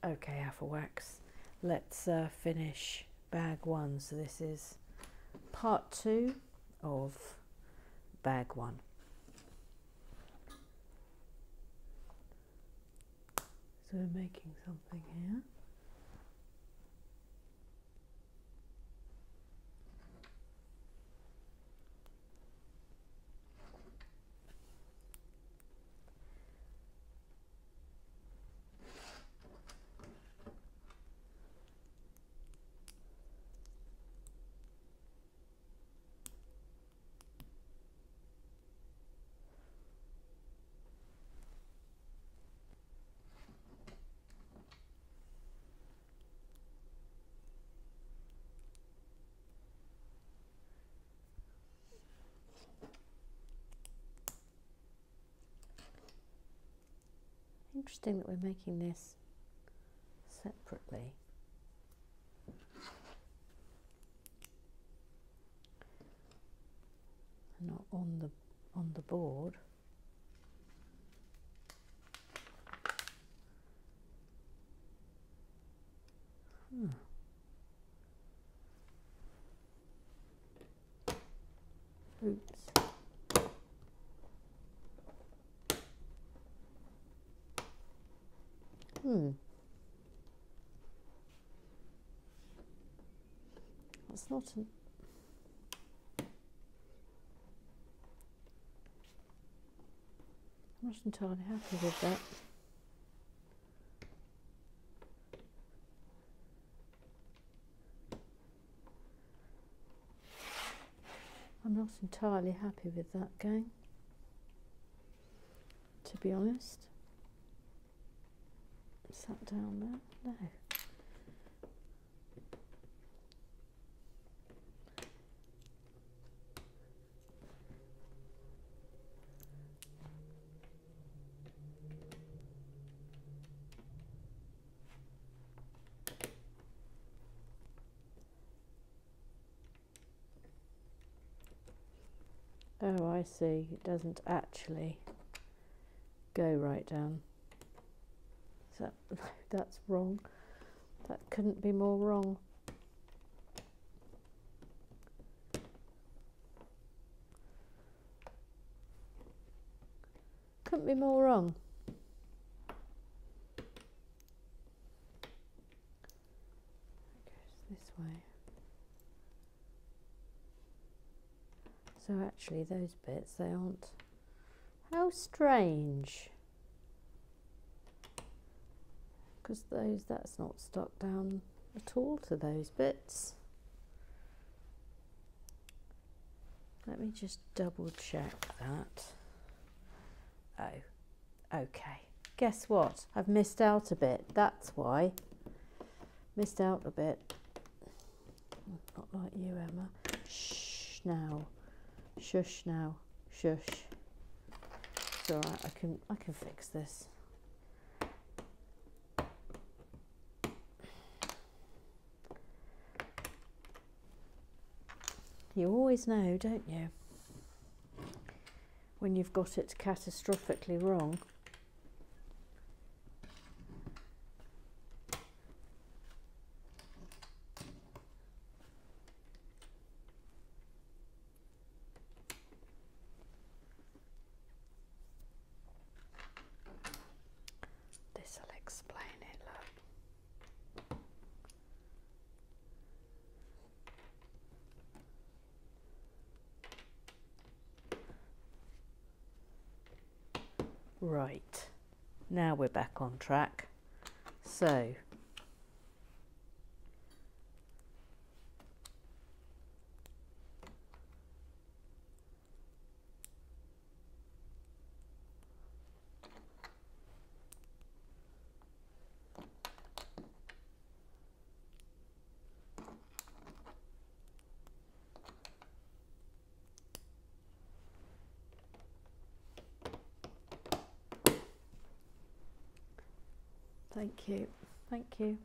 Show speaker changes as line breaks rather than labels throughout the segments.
Okay, Afflewax, let's finish bag 1. So this is part 2 of bag 1. So we're making something here. Interesting that we're making this separately. Not on the board. Oops. That's not an... I'm not entirely happy with that. I'm not entirely happy with that gang, to be honest. Is that down there? No. Oh, I see. It doesn't actually go right down. So that's wrong. That couldn't be more wrong. Couldn't be more wrong. It goes this way. So actually those bits, they aren't... How strange. Because that's not stuck down at all to those bits. Let me just double check that. Oh, okay. Guess what? I've missed out a bit. That's why. Missed out a bit. Not like you, Emma. Shh now. Shush now. Shush. It's all right. I can fix this. You always know, don't you, when you've got it catastrophically wrong. This'll explain it, look. Right, now we're back on track. So, thank you, thank you.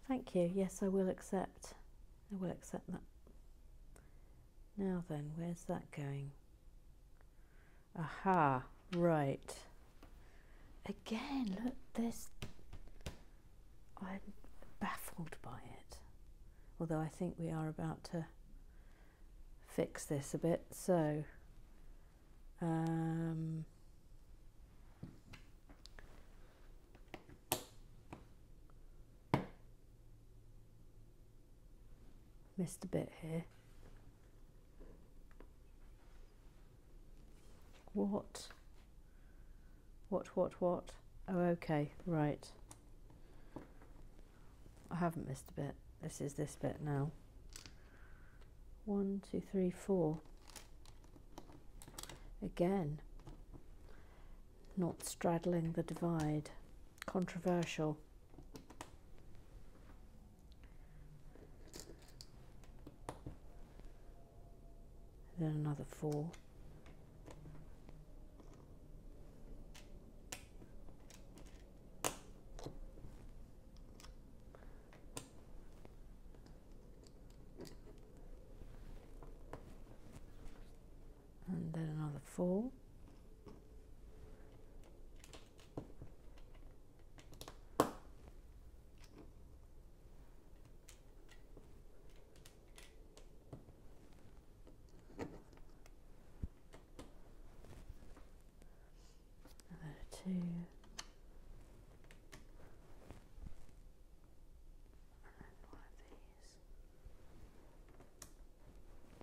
Thank you, yes, I will accept. I will accept that. Now then, where's that going? Aha, right. Again, look, this. I'm baffled by it. Although I think we are about to fix this a bit. So, missed a bit here. What? What? Oh, okay, right. I haven't missed a bit. This is this bit now. 1, 2, 3, 4. Again, not straddling the divide. Controversial. Then another 4. And then another 4. And then a 2. And one of these.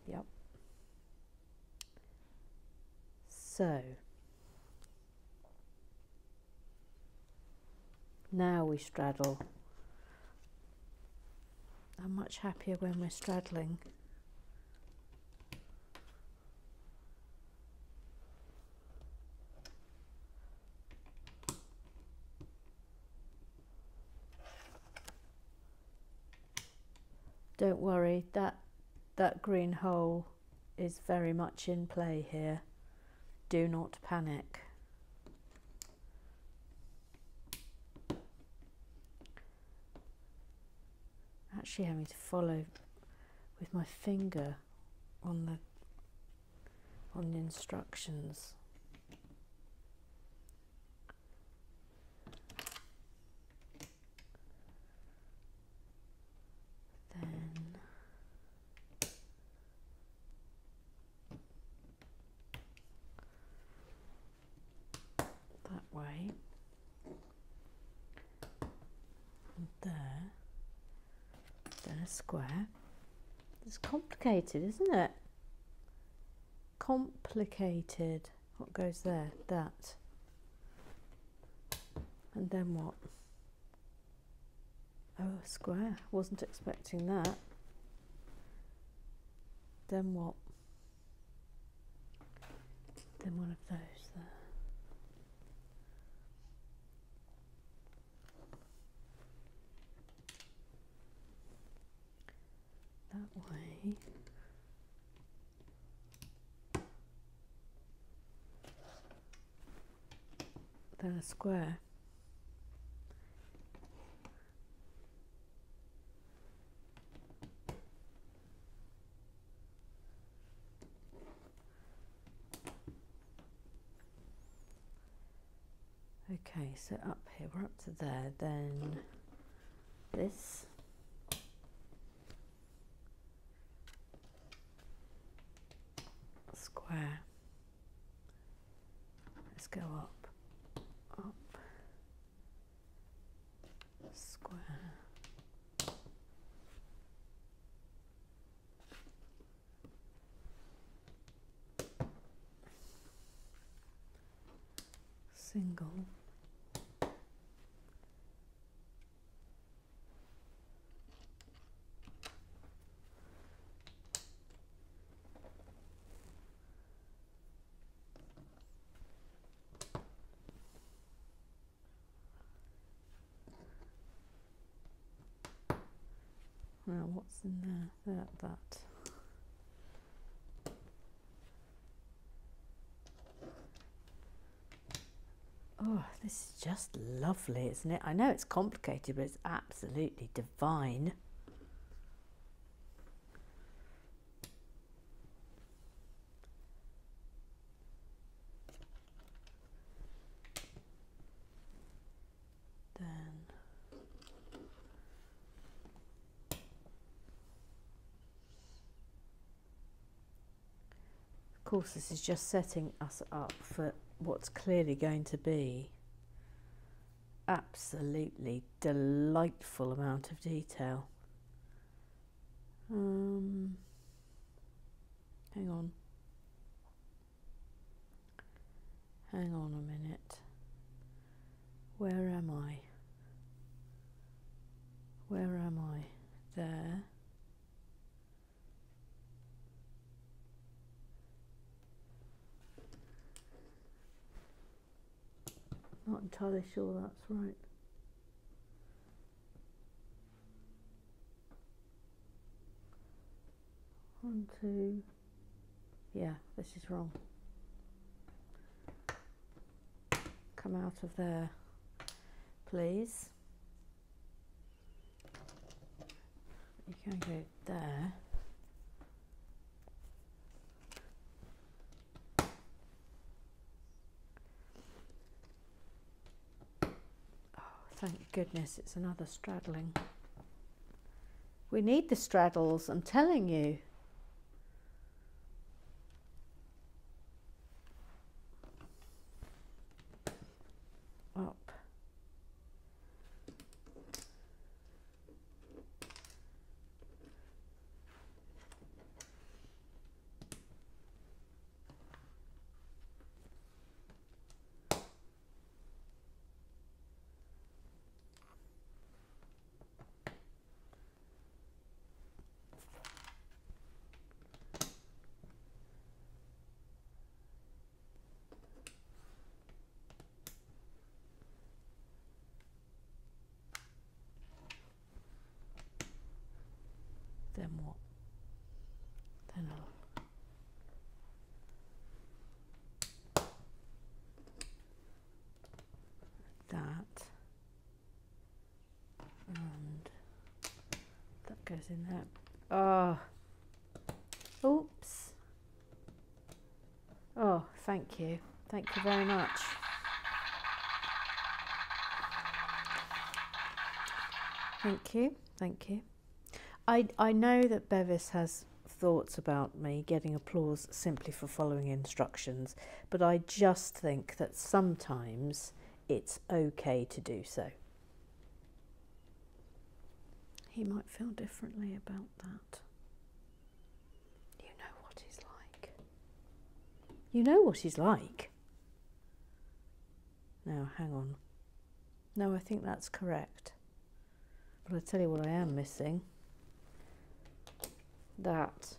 Yep. So now we straddle. I'm much happier when we're straddling. Don't worry, that green hole is very much in play here. Do not panic. Actually having to follow with my finger on the instructions. Then that way. And there. Then a square. It's complicated, isn't it? Complicated. What goes there? That. And then what? Oh, a square. Wasn't expecting that. Then what? Then one of those there. That way. Then a square. Okay, so up here, we're up to there, then this. Square. Let's go up, up, square. Single. Now what's in there? That. Oh, this is just lovely, isn't it? I know it's complicated, but it's absolutely divine. course, this is just setting us up for what's clearly going to be absolutely delightful amount of detail. Hang on. Hang on a minute. Where am I? Where am I? There. Not entirely sure that's right. One, two. Yeah, this is wrong. Come out of there, please. You can go there. Thank goodness it's another straddling. We need the straddles, I'm telling you. Up. Then what? Then that, and that goes in there. Oh, oops. Oh, thank you very much. Thank you. I know that Bevis has thoughts about me getting applause simply for following instructions, but I just think that sometimes it's okay to do so. He might feel differently about that. You know what he's like. You know what he's like. Now, hang on. No, I think that's correct. But I'll tell you what I am missing. That.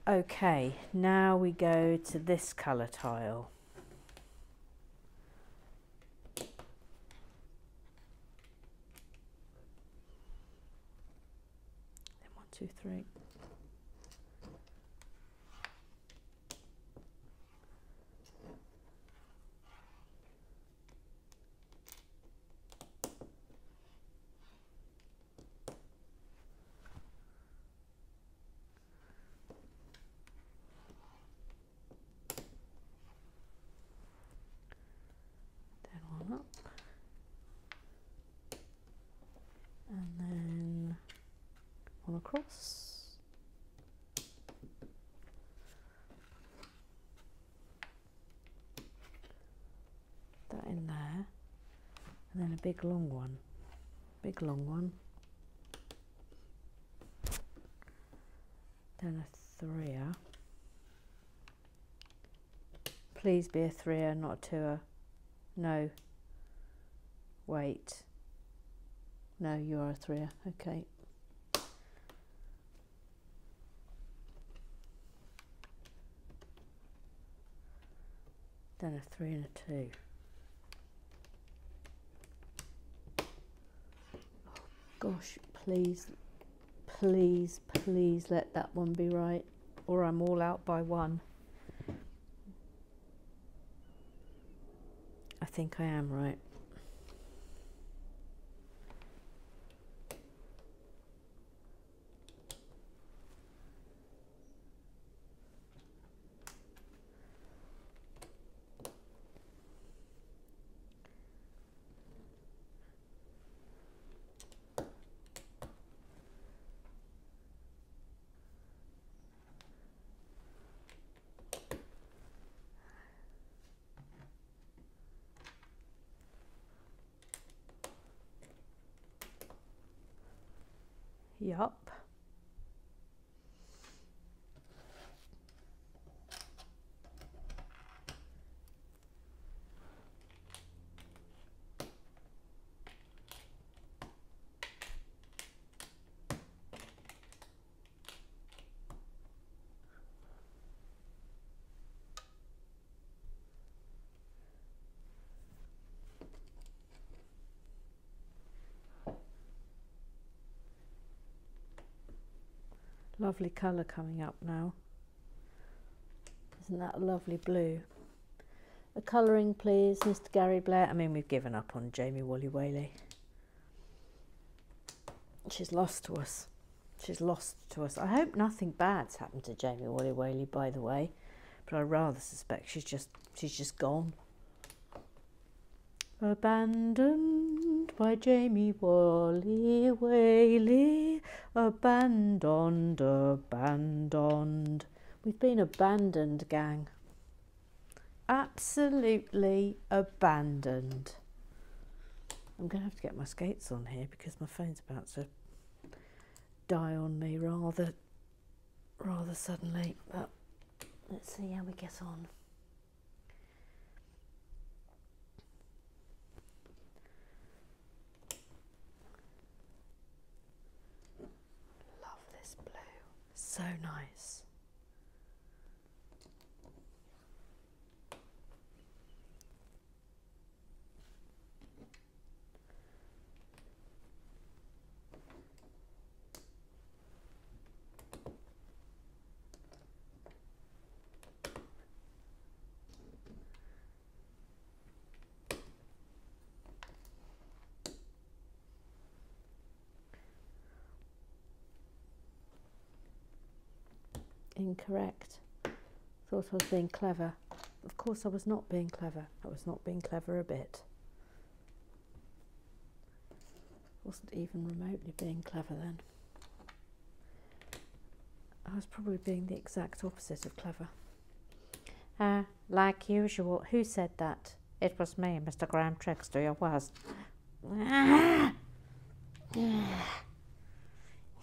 Okay, now we go to this colour tile. Then 1, 2, 3. Up, and then one across, that in there, and then a big long one, then a 3er. Please be a 3er, not a 2er. No. Wait. No, you are a 3er. Okay. Then a 3 and a 2. Oh, gosh, please, please, please let that one be right, or I'm all out by 1. I think I am right. Yup. Lovely colour coming up now. Isn't that a lovely blue? A colouring please, Mr. Gary Blair. I mean, we've given up on Jamie Wollywaley. She's lost to us. She's lost to us. I hope nothing bad's happened to Jamie Wollywaley, by the way, but I rather suspect she's just gone. Abandoned by Jamie Wollywaley, abandoned, abandoned. We've been abandoned, gang. Absolutely abandoned. I'm going to have to get my skates on here because my phone's about to die on me rather suddenly. But let's see how we get on. So nice. Incorrect. Thought I was being clever. Of course I was not being clever. I was not being clever a bit. Wasn't even remotely being clever then. I was probably being the exact opposite of clever. Like usual. Who said that? It was me, Mr. Graham Trickster. It was.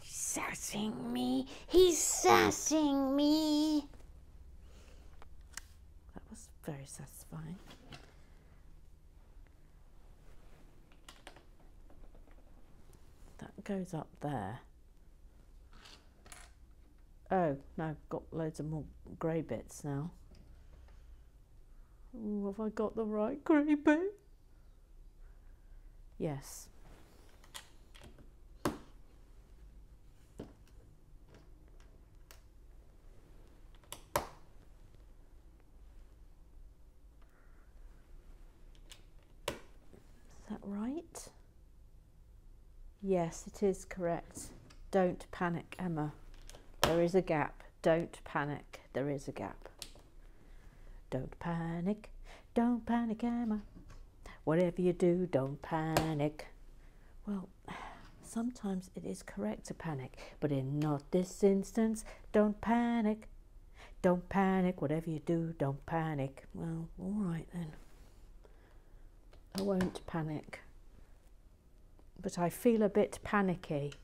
Sassing me. He's sassing me. That was very satisfying. That goes up there. Oh, no, got loads of more grey bits now. Ooh, have I got the right grey bit? Yes. Is that right? Yes, it is correct. Don't panic, Emma. There is a gap. Don't panic. There is a gap. Don't panic. Don't panic, Emma. Whatever you do, don't panic. Well, sometimes it is correct to panic, but in not this instance, don't panic. Don't panic. Whatever you do, don't panic. Well, all right then. I won't panic. But I feel a bit panicky.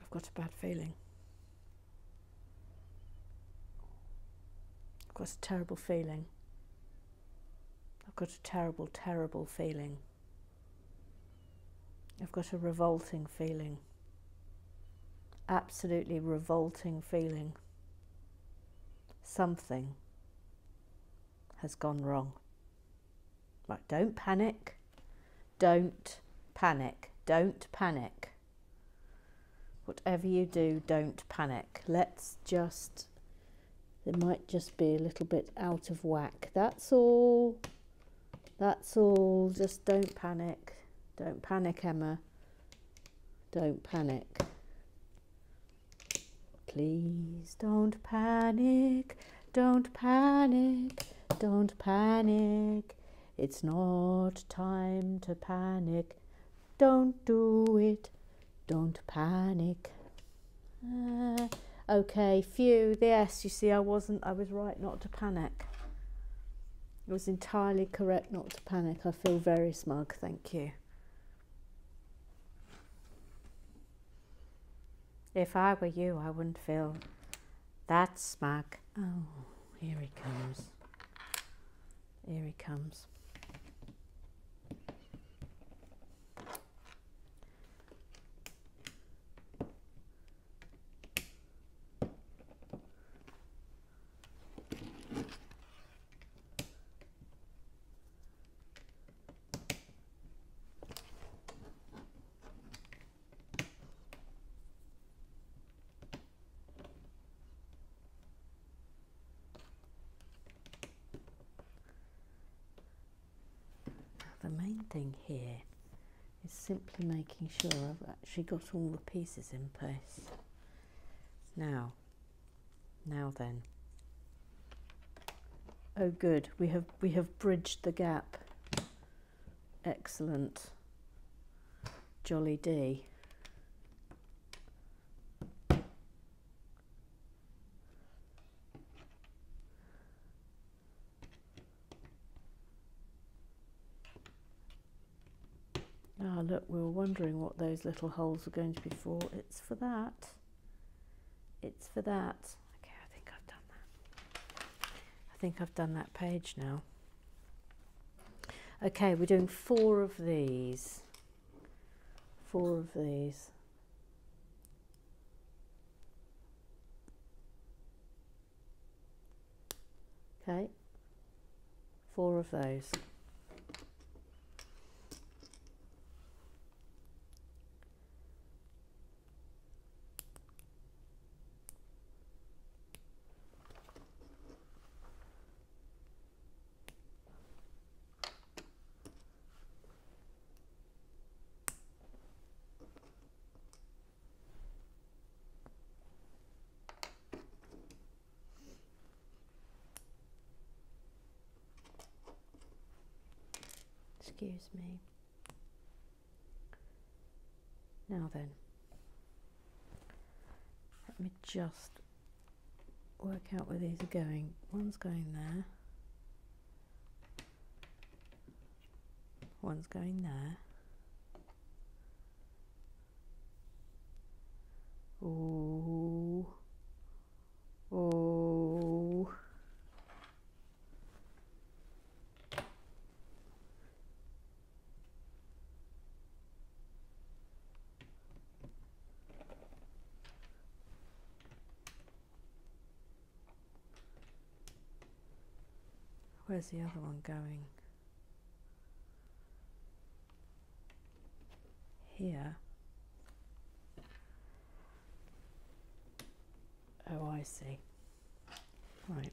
I've got a bad feeling. I've got a terrible feeling. I've got a terrible, terrible feeling. I've got a revolting feeling. Absolutely revolting feeling. Something has gone wrong. Right, don't panic. Don't panic. Don't panic. Whatever you do, don't panic. Let's just, it might just be a little bit out of whack. That's all. That's all. Just don't panic. Don't panic, Emma. Don't panic. Please don't panic. Don't panic. Don't panic. It's not time to panic. Don't do it. Don't panic. Okay, phew. Yes, you see, I was right not to panic. It was entirely correct not to panic. I feel very smug, thank you. If I were you, I wouldn't feel that smug. Oh, here he comes. Here he comes. The main thing here is simply making sure I've actually got all the pieces in place. Now then. Oh good, we have bridged the gap. Excellent. Jolly D. Ah, look, we were wondering what those little holes were going to be for. It's for that. It's for that. Okay, I think I've done that. I think I've done that page now. Okay, we're doing 4 of these. 4 of these. Okay, 4 of those. Excuse me. Now then, let me just work out where these are going. One's going there. One's going there. Ooh. Ooh. Where's the other one going? Here. Oh, I see. Right.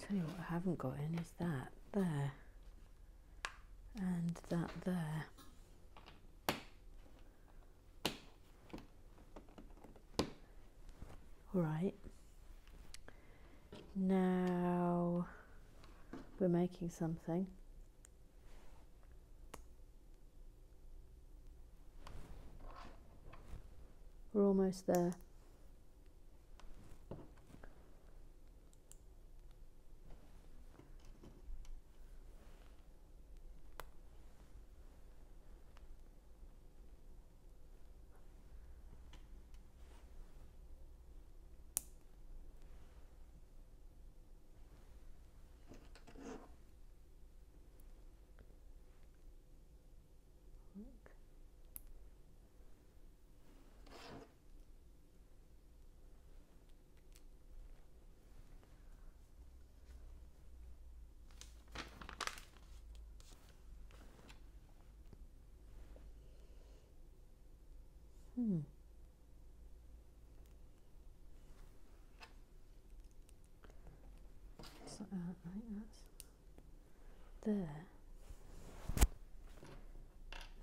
Tell you what I haven't got in is that there and that there. All right, now we're making something. We're almost there. So, I think that's there.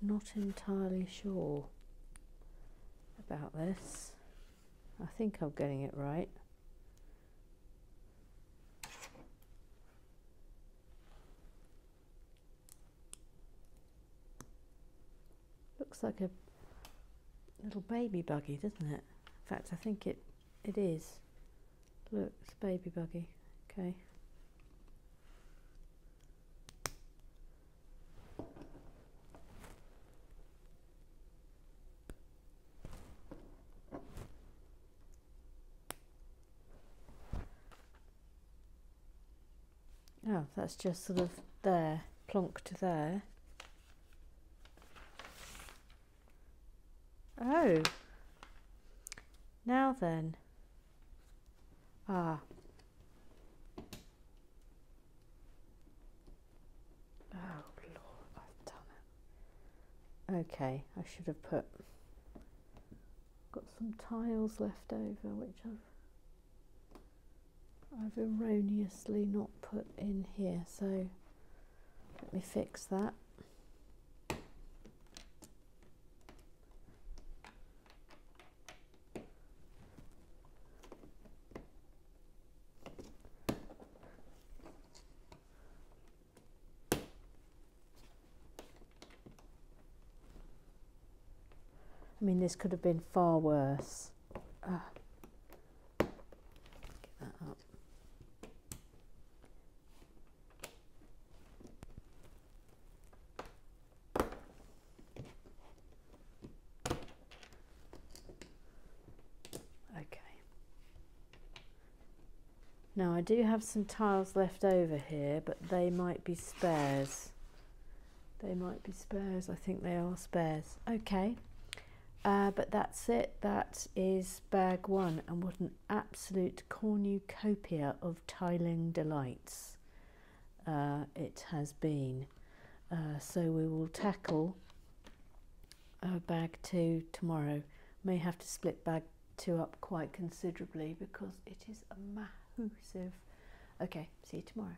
Not entirely sure about this. I think I'm getting it right. Looks like a little baby buggy, doesn't it? In fact, I think it is. Look, it's a baby buggy. Okay. Oh, that's just sort of there, plonked there. Oh, now then. Ah. Oh, Lord, I've done it. Okay, I should have got some tiles left over, which I've erroneously not put in here, so let me fix that. I mean, this could have been far worse. Get that up. Okay. Now I do have some tiles left over here, but they might be spares. They might be spares. I think they are spares. Okay. But that's it. That is bag one, and what an absolute cornucopia of tiling delights it has been. So we will tackle bag two tomorrow. May have to split bag two up quite considerably because it is a massive. Okay, see you tomorrow.